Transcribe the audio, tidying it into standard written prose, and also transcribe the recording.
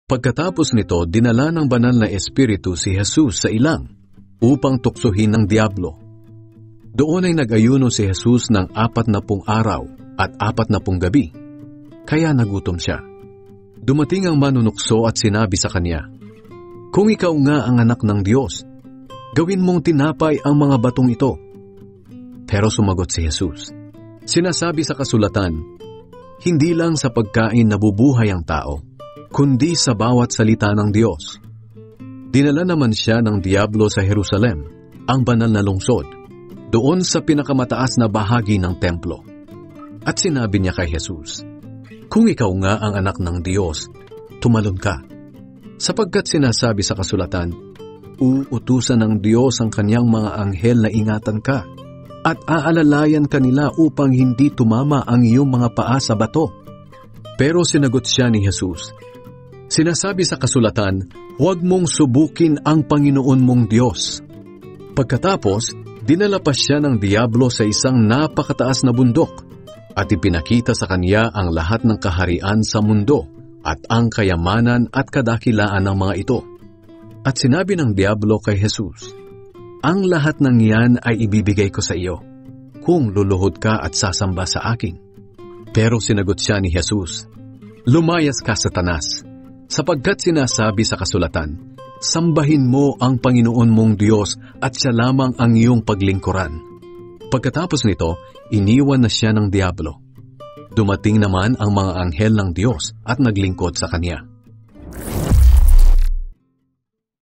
Pagkatapos nito, dinala ng banal na espiritu si Jesus sa ilang upang tuksohin ng diablo. Doon ay nag-ayuno si Jesus ng 40 araw at 40 gabi, kaya nagutom siya. Dumating ang manunukso at sinabi sa kanya, "Kung ikaw nga ang anak ng Diyos, gawin mong tinapay ang mga batong ito." Pero sumagot si Jesus, "Sinasabi sa kasulatan, hindi lang sa pagkain nabubuhay ang tao, kundi sa bawat salita ng Diyos." Dinala naman siya ng diablo sa Jerusalem, ang banal na lungsod, doon sa pinakamataas na bahagi ng templo. At sinabi niya kay Jesus, "Kung ikaw nga ang anak ng Diyos, tumalon ka. Sapagkat sinasabi sa kasulatan, uutusan ng Diyos ang kanyang mga anghel na ingatan ka, at aalalayan kanila upang hindi tumama ang iyong mga paa sa bato." Pero sinagot siya ni Jesus, "Sinasabi sa kasulatan, huwag mong subukin ang Panginoon mong Diyos." Pagkatapos, dinala pa siya ng diablo sa isang napakataas na bundok at ipinakita sa kanya ang lahat ng kaharian sa mundo at ang kayamanan at kadakilaan ng mga ito. At sinabi ng diablo kay Jesus, "Ang lahat ng iyan ay ibibigay ko sa iyo, kung luluhod ka at sasamba sa akin." Pero sinagot siya ni Jesus, "Lumayas ka, Satanas, sapagkat sinasabi sa kasulatan, sambahin mo ang Panginoon mong Diyos at siya lamang ang iyong paglingkuran." Pagkatapos nito, iniwan na siya ng diablo. Dumating naman ang mga anghel ng Diyos at naglingkod sa kanya.